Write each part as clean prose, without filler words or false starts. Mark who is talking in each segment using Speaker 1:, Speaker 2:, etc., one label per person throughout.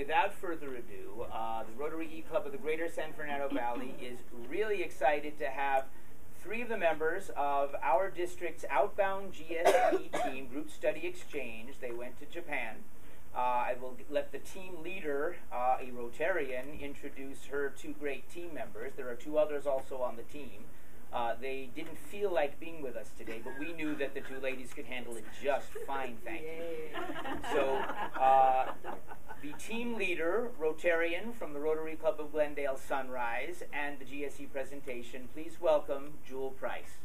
Speaker 1: without further ado, the Rotary E-Club of the Greater San Fernando Valley is really excited to have three of the members of our district's outbound GSE team, Group Study Exchange. They went to Japan. I will let the team leader, a Rotarian, introduce her two great team members. There are two others also on the team. They didn't feel like being with us today, but we knew that the two ladies could handle it just fine, thank you. So, the team leader, Rotarian from the Rotary Club of Glendale Sunrise, and the GSE presentation, please welcome Jewel Price.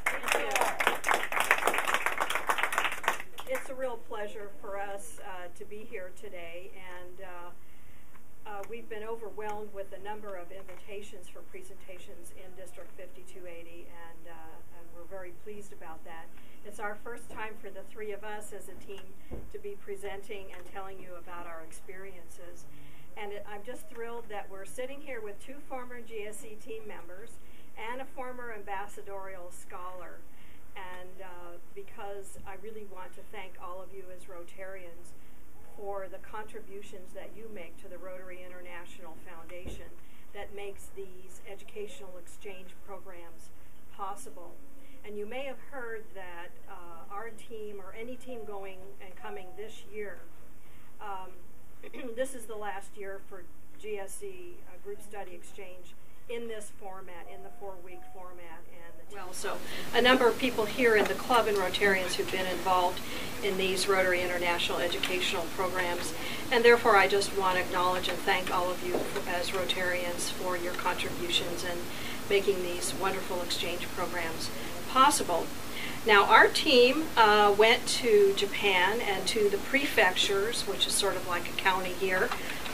Speaker 2: Thank you. It's a real pleasure for us to be here today, and we've been overwhelmed with a number of invitations for presentations in District 5280, and we're very pleased about that. It's our first time for the three of us as a team to be presenting and telling you about our experiences. And I'm just thrilled that we're sitting here with two former GSE team members and a former ambassadorial scholar. And because I really want to thank all of you as Rotarians for the contributions that you make to the Rotary International Foundation that makes these educational exchange programs possible. And you may have heard that our team, or any team going and coming this year, this is the last year for GSE Group Study Exchange in this format, in the 4-week format. So a number of people here in the club and Rotarians who've been involved in these Rotary International educational programs, and therefore I just want to acknowledge and thank all of you as Rotarians for your contributions and making these wonderful exchange programs possible. Now our team went to Japan and to the prefectures, which is sort of like a county here,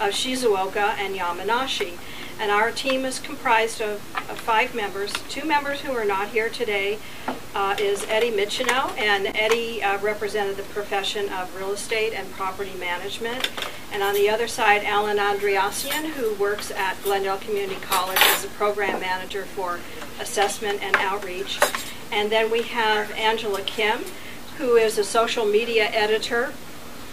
Speaker 2: of Shizuoka and Yamanashi. And our team is comprised of 5 members. 2 members who are not here today is Eddie Michino, and Eddie represented the profession of real estate and property management. And on the other side, Alan Andreassian, who works at Glendale Community College as a program manager for assessment and outreach. And then we have Angela Kim, who is a social media editor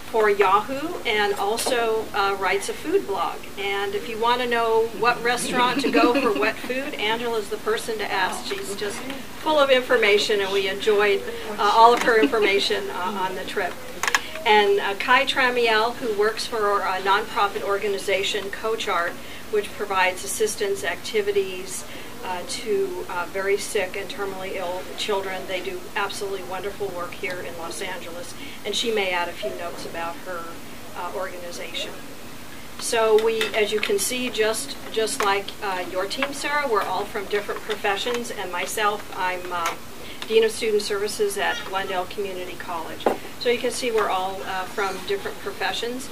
Speaker 2: for Yahoo, and also writes a food blog. And if you want to know what restaurant to go for what food, Angela's the person to ask. She's just full of information, and we enjoyed all of her information on the trip. And Kai Tramiel, who works for a nonprofit organization, CoachArt, which provides assistance activities to very sick and terminally ill children. They do absolutely wonderful work here in Los Angeles, and she may add a few notes about her organization. So we, as you can see, just like your team, Sarah, we're all from different professions, and myself, I'm Dean of Student Services at Glendale Community College. So you can see we're all from different professions,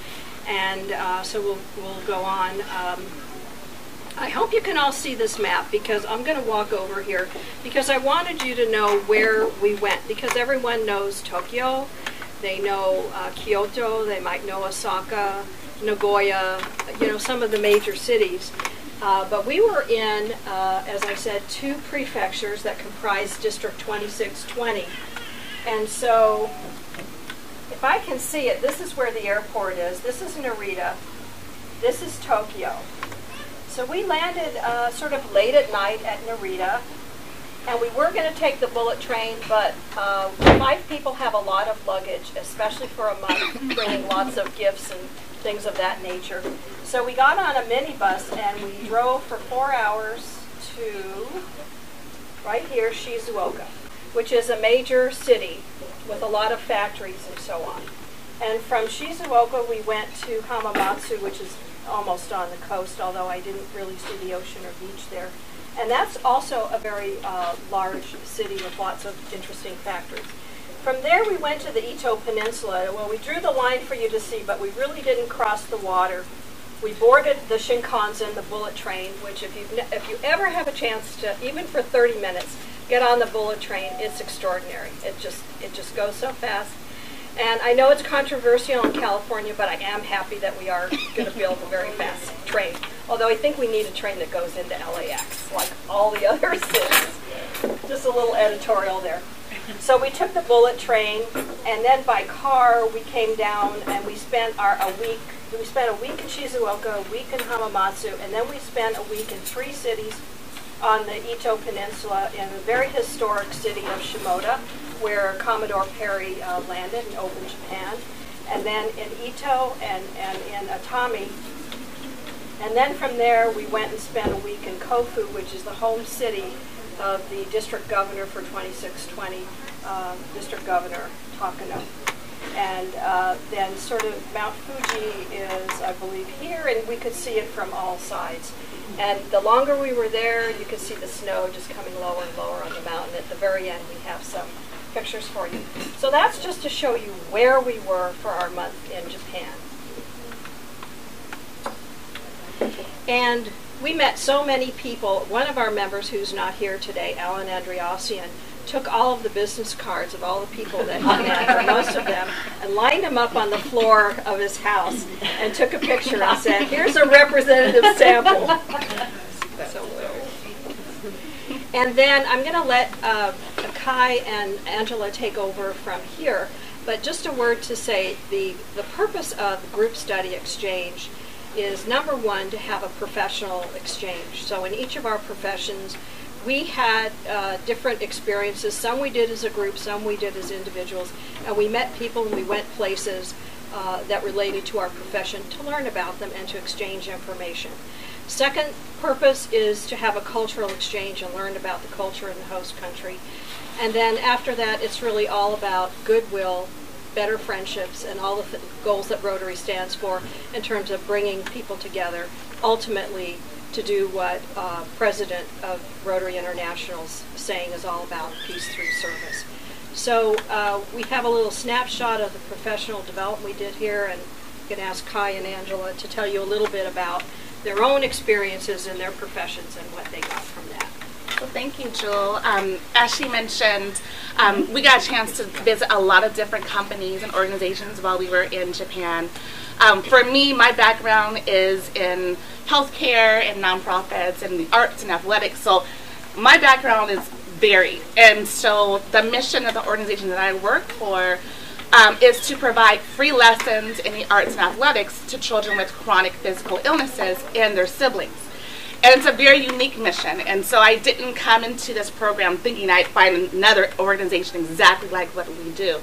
Speaker 2: and so we'll go on. I hope you can all see this map, because I'm going to walk over here because I wanted you to know where we went, because everyone knows Tokyo, they know Kyoto, they might know Osaka, Nagoya, you know, some of the major cities. But we were in, as I said, 2 prefectures that comprise District 2620. And so, if I can see it, this is where the airport is. This is Narita. This is Tokyo. So we landed sort of late at night at Narita, and we were going to take the bullet train, but 5 people have a lot of luggage, especially for a month, bringing lots of gifts and things of that nature. So we got on a minibus, and we drove for 4 hours to, right here, Shizuoka, which is a major city with a lot of factories and so on. And from Shizuoka, we went to Hamamatsu, which is almost on the coast, although I didn't really see the ocean or beach there. And that's also a very large city with lots of interesting factories. From there we went to the Ito Peninsula. Well, we drew the line for you to see, but we really didn't cross the water. We boarded the Shinkansen, the bullet train, which if you ever have a chance to, even for 30 minutes, get on the bullet train, it's extraordinary. It just goes so fast. And I know it's controversial in California, but I am happy that we are going to build a very fast train. Although I think we need a train that goes into LAX, like all the other cities. Just a little editorial there. So we took the bullet train, and then by car we came down and we spent a week. We spent a week in Shizuoka, a week in Hamamatsu, and then we spent a week in 3 cities on the Ito Peninsula in the very historic city of Shimoda, where Commodore Perry landed and opened Japan, and then in Ito and in Atami. And then from there we went and spent a week in Kofu, which is the home city of the district governor for 2620, District Governor Takano. And then sort of Mount Fuji is, I believe, here, and we could see it from all sides. And the longer we were there, you could see the snow just coming lower and lower on the mountain. At the very end, we have some pictures for you. So that's just to show you where we were for our month in Japan. And we met so many people. One of our members who's not here today, Alan Andreassian, took all of the business cards of all the people that he met, or most of them, and lined them up on the floor of his house and took a picture and said, here's a representative sample. And then I'm going to let Kai and Angela take over from here, but just a word to say the purpose of the group study exchange is, number one, to have a professional exchange. So in each of our professions, we had different experiences. Some we did as a group, some we did as individuals, and we met people and we went places that related to our profession to learn about them and to exchange information. Second purpose is to have a cultural exchange and learn about the culture in the host country. And then after that, it's really all about goodwill, better friendships, and all the goals that Rotary stands for in terms of bringing people together, ultimately to do what President of Rotary International's saying is all about, peace through service. So we have a little snapshot of the professional development we did here, and I'm going to ask Kai and Angela to tell you a little bit about their own experiences in their professions and what they got from that.
Speaker 3: Well, thank you, Jewel. As she mentioned, we got a chance to visit a lot of different companies and organizations while we were in Japan. For me, my background is in healthcare and nonprofits and the arts and athletics, so my background is varied. And so the mission of the organization that I work for is to provide free lessons in the arts and athletics to children with chronic physical illnesses and their siblings. And it's a very unique mission, and so I didn't come into this program thinking I'd find another organization exactly like what we do.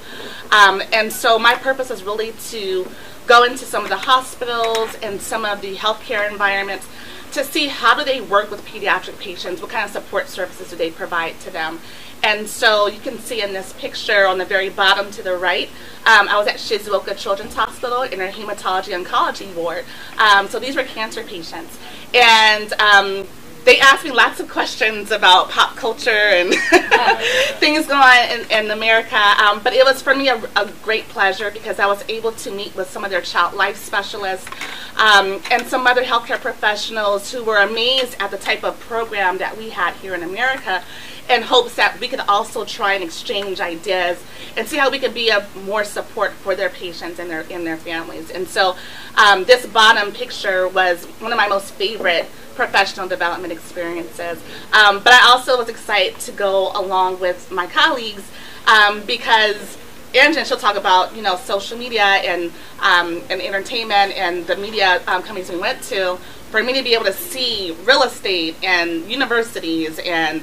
Speaker 3: And so my purpose is really to go into some of the hospitals and some of the healthcare environments to see how do they work with pediatric patients, what kind of support services do they provide to them. And so you can see in this picture on the very bottom to the right, I was at Shizuoka Children's Hospital in our hematology oncology ward. So these were cancer patients. And they asked me lots of questions about pop culture and things going on in America. But it was for me a great pleasure because I was able to meet with some of their child life specialists and some other healthcare professionals who were amazed at the type of program that we had here in America, in hopes that we could also try and exchange ideas and see how we could be of more support for their patients and their families. And so this bottom picture was one of my most favorite professional development experiences. But I also was excited to go along with my colleagues because Angela, she'll talk about, you know, social media and entertainment and the media companies we went to. For me to be able to see real estate and universities and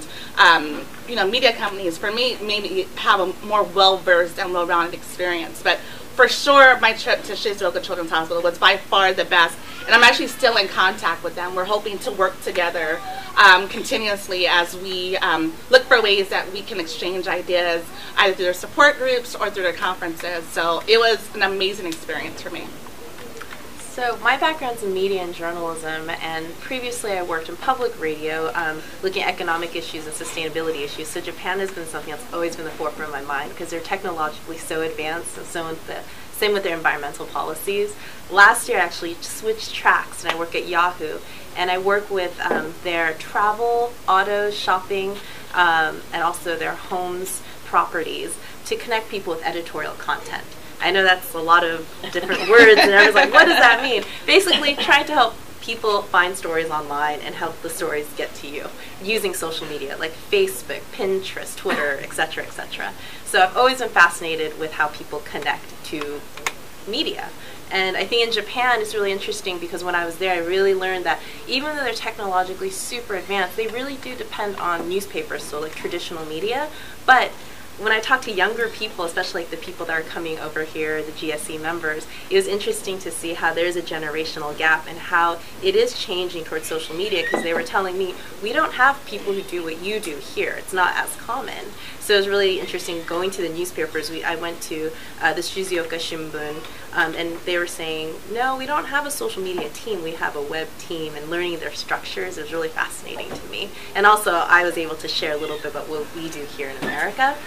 Speaker 3: you know, media companies, for me, maybe have a more well-versed and well-rounded experience. But for sure, my trip to Shizuoka Children's Hospital was by far the best, and I'm actually still in contact with them. We're hoping to work together continuously as we look for ways that we can exchange ideas, either through their support groups or through their conferences. So it was an amazing experience for me.
Speaker 4: So my background's in media and journalism, and previously I worked in public radio looking at economic issues and sustainability issues. So Japan has been something that's always been the forefront of my mind because they're technologically so advanced, and so same with their environmental policies. Last year I actually switched tracks and I work at Yahoo, and I work with their travel, auto, shopping, and also their homes properties to connect people with editorial content. I know that's a lot of different words, and I was like, what does that mean? Basically, trying to help people find stories online and help the stories get to you using social media like Facebook, Pinterest, Twitter, etc., etc. So I've always been fascinated with how people connect to media. And I think in Japan it's really interesting because when I was there I really learned that even though they're technologically super advanced, they really do depend on newspapers, so like traditional media. But when I talk to younger people, especially like the people that are coming over here, the GSE members, it was interesting to see how there's a generational gap and how it is changing towards social media, because they were telling me, we don't have people who do what you do here. It's not as common. So it was really interesting going to the newspapers. I went to the Shizuoka Shimbun, and they were saying, no, we don't have a social media team. We have a web team, and learning their structures is really fascinating to me. And also, I was able to share a little bit about what we do here in America.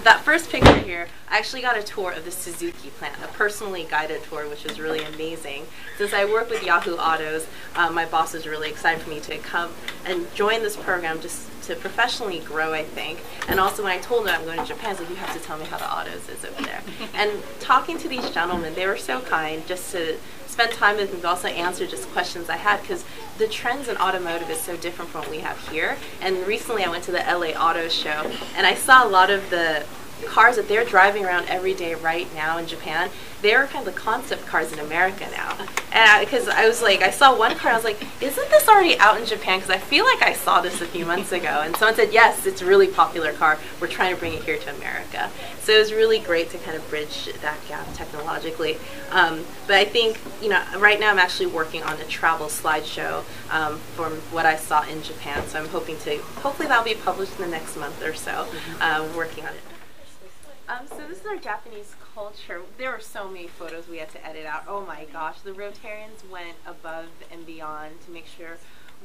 Speaker 4: That first picture here, I actually got a tour of the Suzuki plant, a personally guided tour, which was really amazing. Since I work with Yahoo Autos, my boss was really excited for me to come and join this program just to professionally grow, I think. And also when I told him I'm going to Japan, I was like, you have to tell me how the autos is over there. And talking to these gentlemen, they were so kind just to spend time with me, but also answer just questions I had, because the trends in automotive is so different from what we have here. And recently I went to the LA Auto Show, and I saw a lot of the cars that they're driving around every day right now in Japan. They're kind of the concept cars in America now. And because I was like, I saw one car, I was like, isn't this already out in Japan? Because I feel like I saw this a few months ago. And someone said, yes, it's a really popular car. We're trying to bring it here to America. So it was really great to kind of bridge that gap technologically. But I think, you know, right now I'm actually working on a travel slideshow from what I saw in Japan. So I'm hoping to, hopefully that'll be published in the next month or so, working on it. So this is our Japanese culture. There were so many photos we had to edit out. Oh my gosh, the Rotarians went above and beyond to make sure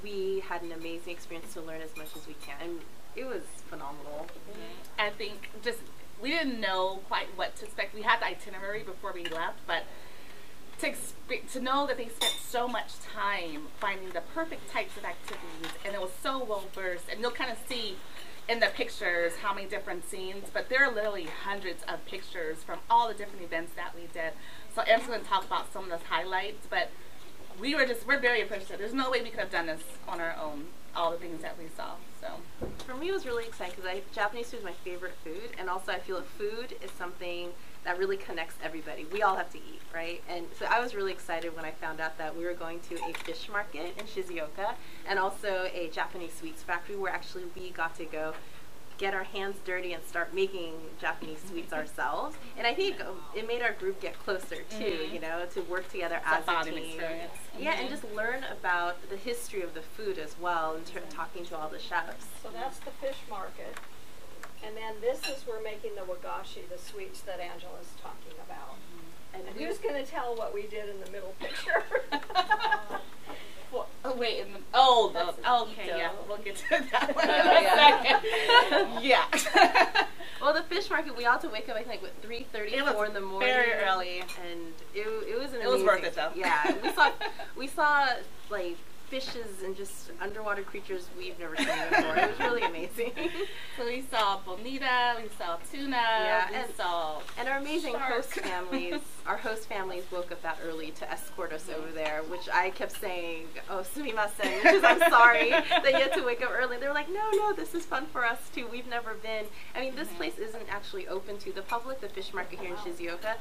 Speaker 4: we had an amazing experience to learn as much as we can. And it was phenomenal.
Speaker 3: I think just, we didn't know quite what to expect. We had the itinerary before we left, but to know that they spent so much time finding the perfect types of activities, and it was so well versed, and you'll kind of see in the pictures how many different scenes, but there are literally hundreds of pictures from all the different events that we did. So Eric's going to talk about some of those highlights, but we're very appreciative. There's no way we could have done this on our own, all the things that we saw. So
Speaker 4: for me it was really exciting because Japanese food is my favorite food, and also I feel that food is something that really connects everybody. We all have to eat, right? And so I was really excited when I found out that we were going to a fish market in Shizuoka and also a Japanese sweets factory where actually we got to go get our hands dirty and start making Japanese sweets ourselves. And I think it made our group get closer too, you know, to work together as a team. Yeah, and just learn about the history of the food as well, and talking to all the chefs.
Speaker 2: So that's the fish market. And then this is we're making the wagashi, the sweets that Angela's talking about. And who's going to tell what we did in the middle picture?
Speaker 3: Well, oh wait, okay, yeah, we'll get to that one in a second. Yeah.
Speaker 4: Well, the fish market, we all had to wake up, I think, what, 3:30, 4 in the morning.
Speaker 3: Very early.
Speaker 4: And it was an amazing.
Speaker 3: It was worth it, though.
Speaker 4: Yeah, we saw like fishes and just underwater creatures we've never seen before. It was really amazing.
Speaker 3: So we saw bonita, we saw tuna, we saw
Speaker 4: and our amazing host families. Our host families woke up that early to escort us over there, which I kept saying, "Oh, sumimasen," because I'm sorry that you had to wake up early. They were like, "No, this is fun for us too. We've never been." I mean, this place isn't actually open to the public. The fish market here in Shizuoka,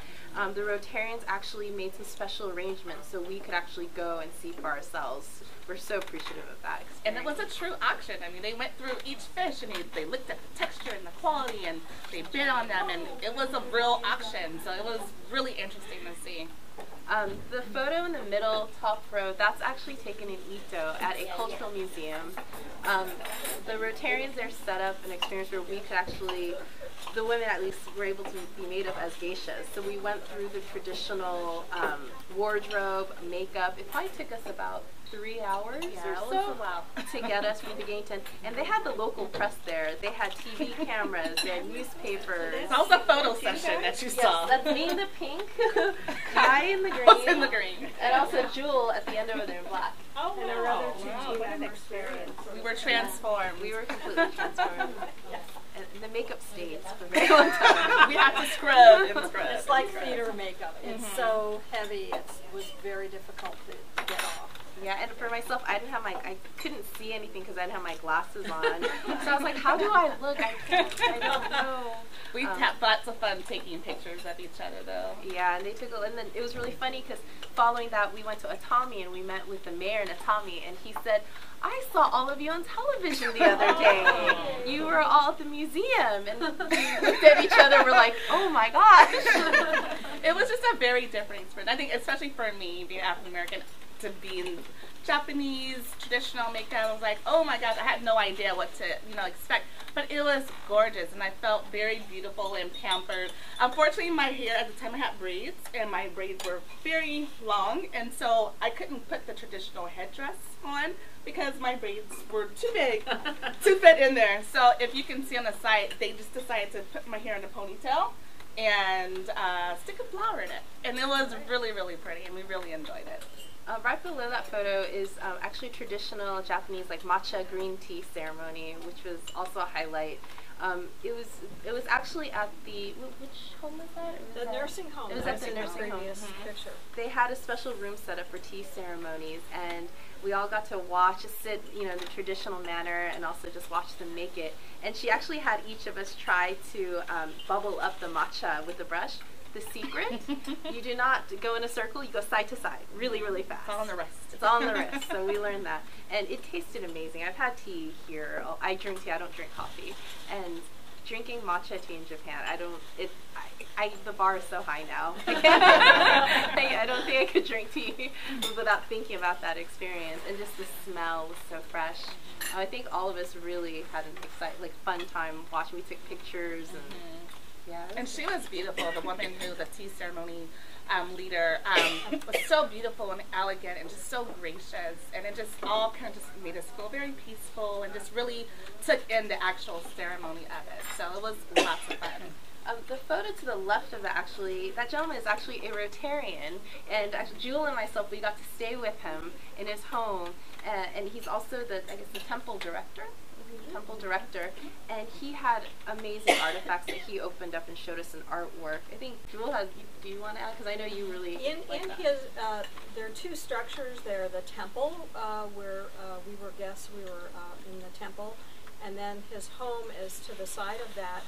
Speaker 4: the Rotarians actually made some special arrangements so we could actually go and see for ourselves. We're so appreciative of that experience.
Speaker 3: And it was a true auction. I mean, they went through each fish and they looked at the texture and the quality and they bid on them, and it was a real auction. So it was really interesting to see.
Speaker 4: The photo in the middle, top row, that's actually taken in Ito at a cultural museum. The Rotarians there set up an experience where we could actually, the women at least, were able to be made up as geishas. So we went through the traditional wardrobe, makeup. It probably took us about 3 hours or so to get us from beginning to end. And they had the local press there. They had TV cameras, they had newspapers.
Speaker 3: That was a photo session that you saw.
Speaker 4: That's me in the pink, Kai in the green,
Speaker 3: in the green,
Speaker 4: and also Jewel at the end over there in black.
Speaker 2: Oh, and a rather what an experience.
Speaker 3: We were transformed.
Speaker 4: We were completely transformed. the makeup stains for a very long time.
Speaker 3: We had to scrub and scrub.
Speaker 2: It's like theater makeup. It's so heavy. It was very difficult to get off.
Speaker 4: Yeah, and for myself, I couldn't see anything because I didn't have my glasses on. So I was like, how do I look? I don't know.
Speaker 3: We had lots of fun taking pictures of each other, though.
Speaker 4: Yeah, and and then it was really funny because following that, we went to Atami and we met with the mayor in Atami, and he said, I saw all of you on television the other day. You were all at the museum, and we looked at each other. We're like, oh my gosh.
Speaker 3: It was just a very different experience. I think, especially for me, being African American, to be in Japanese traditional makeup, I was like, oh my gosh, I had no idea what to, expect. But it was gorgeous, and I felt very beautiful and pampered. Unfortunately, my hair at the time I had braids, and my braids were very long, and so I couldn't put the traditional headdress on because my braids were too big to fit in there. So if you can see on the side, they just decided to put my hair in a ponytail and stick a flower in it, and it was really, really pretty, and we really enjoyed it.
Speaker 4: Right below that photo is actually traditional Japanese matcha green tea ceremony, which was also a highlight. It was actually at the which home was that?
Speaker 2: The nursing home.
Speaker 4: It was at the nursing home.
Speaker 2: Picture.
Speaker 4: They had a special room set up for tea ceremonies, and we all got to watch, sit, in the traditional manner, and also just watch them make it. And she actually had each of us try to bubble up the matcha with the brush. The secret, you do not go in a circle, you go side to side, really, really fast.
Speaker 3: It's all on the wrist.
Speaker 4: It's all on the wrist, so we learned that. And it tasted amazing. I've had tea here. I drink tea, I don't drink coffee. And drinking matcha tea in Japan, the bar is so high now. I don't think I could drink tea without thinking about that experience. And just the smell was so fresh. I think all of us really had an fun time watching. We took pictures and yeah,
Speaker 3: and she was beautiful. The woman who, the tea ceremony leader, was so beautiful and elegant and just so gracious. And it just all kind of just made us feel very peaceful and just really took in the actual ceremony of it. So it was lots of fun.
Speaker 4: The photo to the left of that gentleman is actually a Rotarian, and Jewel and myself, we got to stay with him in his home, and he's also the temple director. And he had amazing artifacts that he opened up and showed us in artwork. I think Jewel do you want to add? Because I know you really
Speaker 2: there are two structures there. The temple, where we were guests, we were in the temple, and then his home is to the side of that.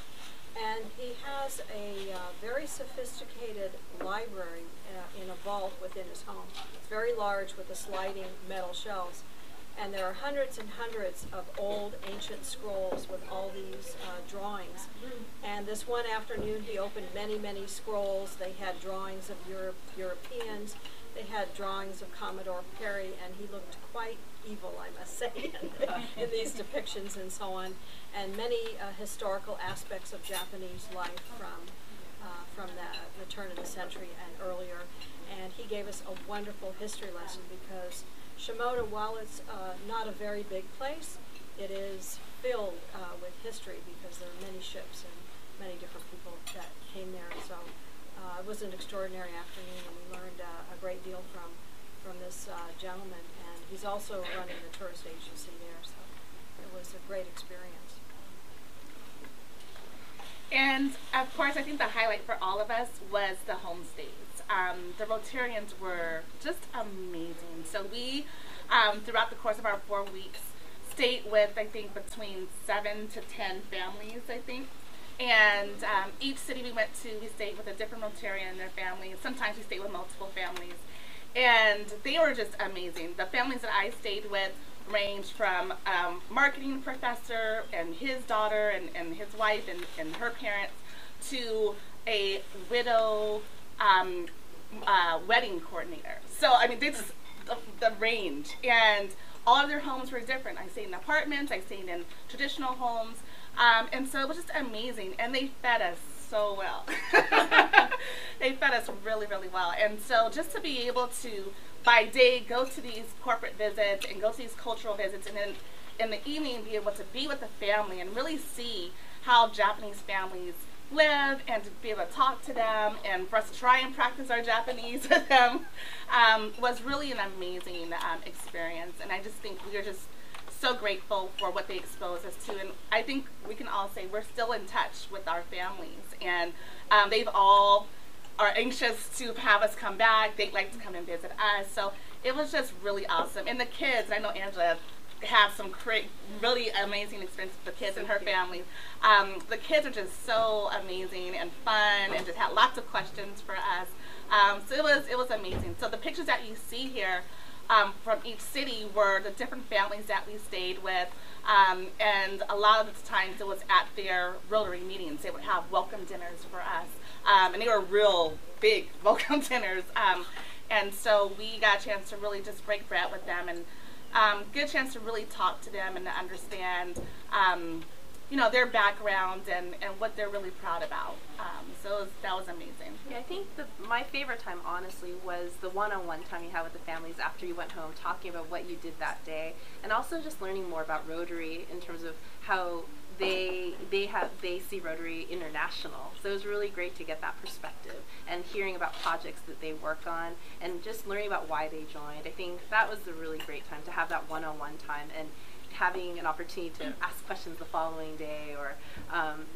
Speaker 2: And he has a very sophisticated library in a vault within his home. It's very large with the sliding metal shelves. And there are hundreds and hundreds of old ancient scrolls with all these drawings. And this one afternoon he opened many, many scrolls. They had drawings of Europeans. They had drawings of Commodore Perry, and he looked quite evil, I must say, in these depictions and so on. And many historical aspects of Japanese life from the turn of the century and earlier. And he gave us a wonderful history lesson because Shimoda, while it's not a very big place, it is filled with history because there are many ships and many different people that came there. So it was an extraordinary afternoon, and we learned a great deal from this gentleman. And he's also running the tourist agency there, so it was a great experience.
Speaker 3: And of course, I think the highlight for all of us was the homestays. The Rotarians were just amazing. So we, throughout the course of our 4 weeks, stayed with, I think, between 7 to 10 families, I think. And each city we went to, we stayed with a different Rotarian and their family. Sometimes we stayed with multiple families. And they were just amazing. The families that I stayed with ranged from marketing professor and his daughter and his wife and her parents to a widow wedding coordinator. So, I mean, this is the range. And all of their homes were different. I stayed in apartments, I stayed in traditional homes, and so it was just amazing. And they fed us so well. They fed us really, really well. And so just to be able to, by day, go to these corporate visits and go to these cultural visits, and then in the evening be able to be with the family and really see how Japanese families live and to be able to talk to them and for us to try and practice our Japanese with them was really an amazing experience. And I just think we are just so grateful for what they exposed us to, and I think we can all say we're still in touch with our families, and they've all are anxious to have us come back. They'd like to come and visit us, so it was just really awesome. And the kids, I know Angela have some really amazing experience with the kids and her family. The kids are just so amazing and fun, and just had lots of questions for us. So it was amazing. So the pictures that you see here from each city were the different families that we stayed with, and a lot of the times it was at their Rotary meetings. They would have welcome dinners for us, and they were real big welcome dinners. And so we got a chance to really just break bread with them and get a chance to really talk to them and to understand, you know, their background and what they're really proud about. So that was amazing.
Speaker 4: Yeah, I think my favorite time, honestly, was the one-on-one time you had with the families after you went home, talking about what you did that day, and also just learning more about Rotary in terms of how they see Rotary international. So it was really great to get that perspective and hearing about projects that they work on and just learning about why they joined. I think that was a really great time to have that one-on-one time and having an opportunity to ask questions the following day, or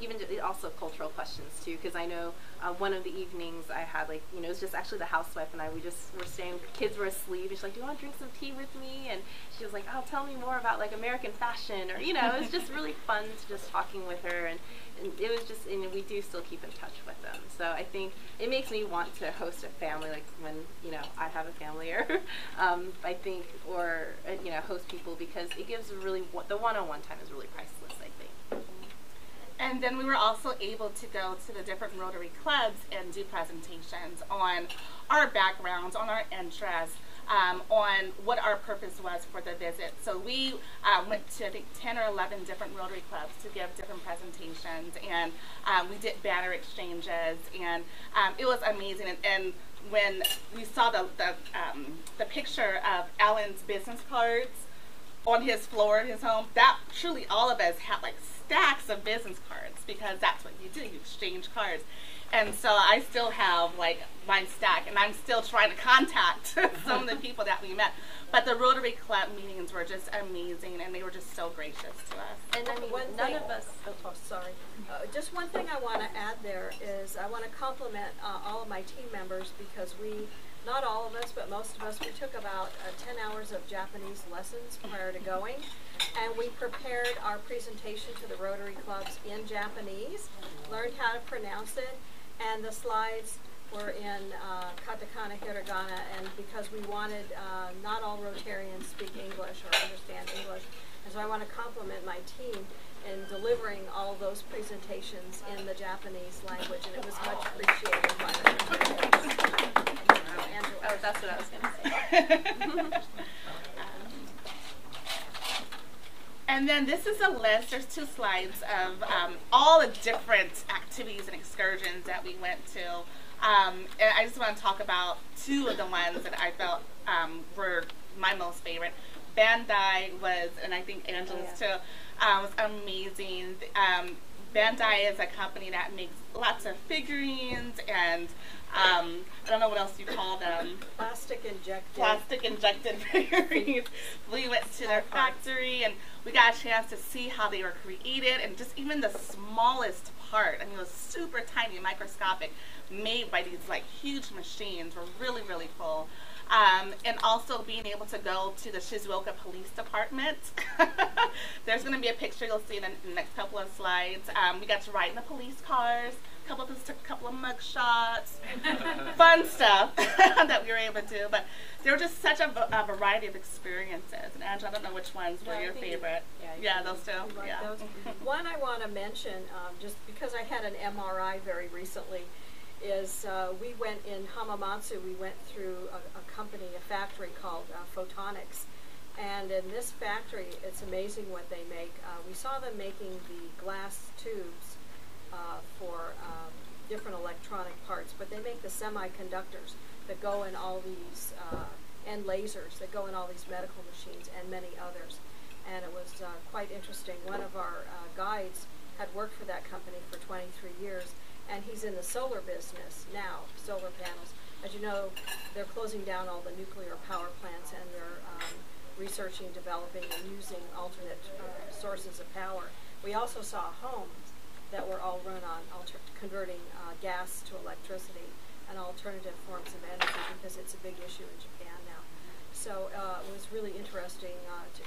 Speaker 4: even also cultural questions too, because I know one of the evenings I had, like, you know, it was just actually the housewife and I, we just were staying, kids were asleep, and she's like, do you want to drink some tea with me? And she was like, oh, tell me more about like American fashion, or, you know, it was just really fun to just talking with her, and it was just, and we do still keep in touch with them. So I think it makes me want to host a family, like when, you know, I have a family, or I think, or, you know, host people, because it gives really, the one-on-one time is really priceless, I think.
Speaker 3: And then we were also able to go to the different Rotary clubs and do presentations on our backgrounds, on our interests, on what our purpose was for the visit. So we went to, I think, 10 or 11 different Rotary clubs to give different presentations, and we did banner exchanges, and it was amazing. And when we saw the picture of Alan's business cards on his floor in his home, that truly all of us had like stacks of business cards, because that's what you do, you exchange cards. And so I still have like my stack, and I'm still trying to contact some of the people that we met. But the Rotary Club meetings were just amazing, and they were just so gracious to us.
Speaker 4: And I mean, none of us...
Speaker 2: Oh, sorry. Just one thing I want to add there is I want to compliment all of my team members, because we, not all of us, but most of us, we took about 10 hours of Japanese lessons prior to going, and we prepared our presentation to the Rotary clubs in Japanese, learned how to pronounce it, and the slides were in katakana, hiragana, and because we wanted, not all Rotarians speak English or understand English, and so I want to compliment my team in delivering all those presentations in the Japanese language, and it was much appreciated by the
Speaker 4: Oh, that's what I was going to say.
Speaker 3: And then this is a list, there's 2 slides of all the different activities and excursions that we went to. And I just want to talk about 2 of the ones that I felt were my most favorite. Bandai was, and I think Angela's too, was amazing. Bandai is a company that makes lots of figurines and I don't know what else you call them.
Speaker 2: Plastic
Speaker 3: injected figurines. We went to their factory and we got a chance to see how they were created, and just even the smallest part, I mean, it was super tiny, microscopic, made by these like huge machines, were really, really cool. And also being able to go to the Shizuoka Police Department. There's going to be a picture you'll see in the next couple of slides. We got to ride in the police cars. Took a couple of mug shots, fun stuff that we were able to do. But there were just such a variety of experiences. And Angela, I don't know which ones were your favorite. Yeah, those 2. Yeah.
Speaker 2: Those. One I want to mention, just because I had an MRI very recently, is we went in Hamamatsu, we went through a company, a factory called Photonics. And in this factory, it's amazing what they make. We saw them making the glass tubes for different electronic parts, but they make the semiconductors that go in all these, and lasers that go in all these medical machines and many others. And it was quite interesting. One of our guides had worked for that company for 23 years, and he's in the solar business now, solar panels. As you know, they're closing down all the nuclear power plants, and they're researching, developing, and using alternate sources of power. We also saw homes that were all run on converting gas to electricity and alternative forms of energy, because it's a big issue in Japan now. So it was really interesting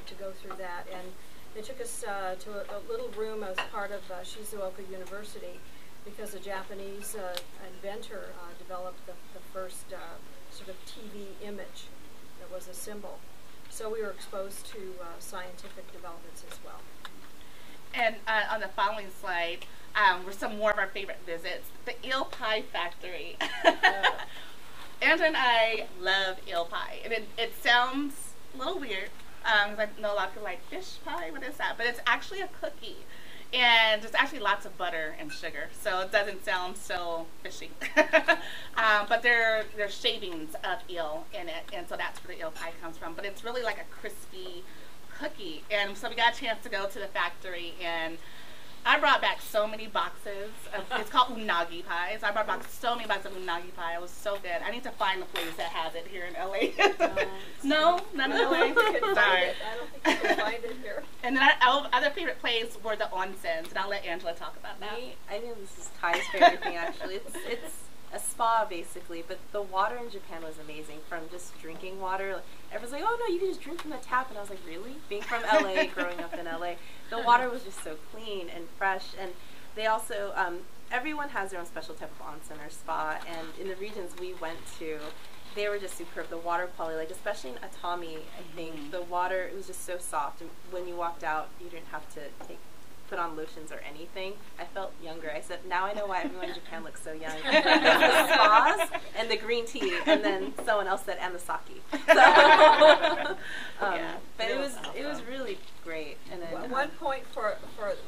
Speaker 2: to go through that. And they took us to a little room as part of Shizuoka University, because a Japanese inventor developed the first sort of TV image that was a symbol. So we were exposed to scientific developments as well.
Speaker 3: And on the following slide were some more of our favorite visits. The eel pie factory. Andrew and I love eel pie. And it sounds a little weird, because I know a lot of people like fish pie. What is that? But it's actually a cookie. And there's actually lots of butter and sugar, so it doesn't sound so fishy. But there's shavings of eel in it, and so that's where the eel pie comes from. But it's really like a crispy cookie. And so we got a chance to go to the factory, and I brought back so many boxes of, it's called unagi pies. I brought back so many boxes of unagi pie. It was so good. I need to find a place that has it here in LA. No? None in LA?
Speaker 2: I don't think you can find it here.
Speaker 3: And then our other favorite place were the onsens, and I'll let Angela talk about that.
Speaker 4: I think this is Kai's favorite thing, actually. It's a spa, basically, but the water in Japan was amazing. From just drinking water, like, everyone's like, oh no, you can just drink from the tap, and I was like, really? Being from LA, growing up in LA, the water was just so clean and fresh. And they also, everyone has their own special type of onsen or spa, and in the regions we went to, they were just superb. The water quality, like especially in Atami, I think the water, it was just so soft, and when you walked out, you didn't have to put on lotions or anything. I felt younger. I said, now I know why everyone in Japan looks so young. The spas and the green tea, and then someone else said, and the sake. So, but it was really great. And then
Speaker 2: one point for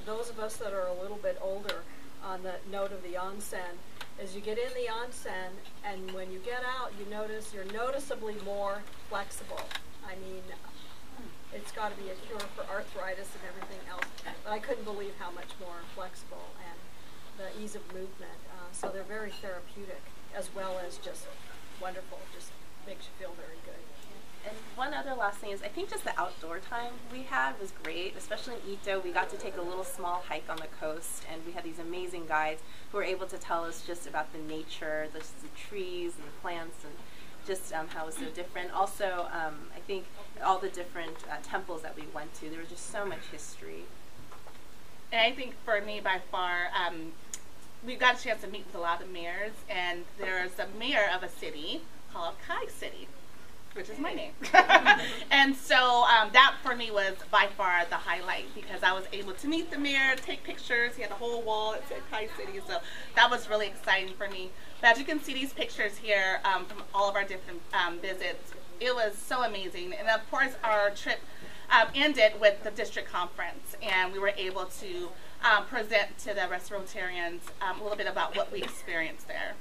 Speaker 2: those of us that are a little bit older, on the note of the onsen, is you get in the onsen, and when you get out, you're noticeably more flexible. I mean, it's got to be a cure for arthritis and everything else. But I couldn't believe how much more flexible and the ease of movement. So they're very therapeutic, as well as just wonderful. Just makes you feel very good.
Speaker 4: And one other last thing is, I think just the outdoor time we had was great, especially in Ito. We got to take a little small hike on the coast, and we had these amazing guides who were able to tell us just about the nature, the trees and the plants, and just how it was so different. Also, I think all the different temples that we went to, there was just so much history.
Speaker 3: And I think for me, by far, we got a chance to meet with a lot of mayors, and there's a mayor of a city called Kai City, which is my name. And so that for me was by far the highlight, because I was able to meet the mayor, take pictures. He had a whole wall that said Kai City, so that was really exciting for me. But as you can see these pictures here from all of our different visits, it was so amazing. And of course our trip ended with the district conference, and we were able to present to the Rotarians a little bit about what we experienced there.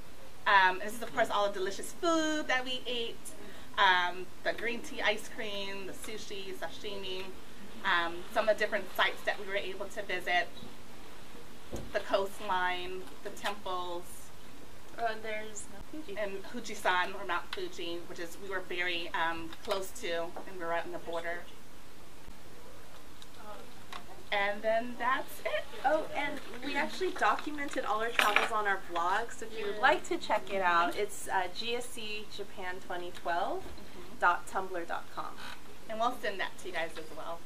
Speaker 3: This is of course all the delicious food that we ate. The green tea ice cream, the sushi, sashimi, some of the different sites that we were able to visit, the coastline, the temples,
Speaker 4: and there's Fuji.
Speaker 3: And Fujisan, or Mount Fuji, which is we were very close to, and we were right on the border. And then that's it.
Speaker 4: Oh, and we actually documented all our travels on our blog, so if you would like to check it out, it's GSE Japan 2012.tumblr.com.
Speaker 3: And we'll send that to you guys as well.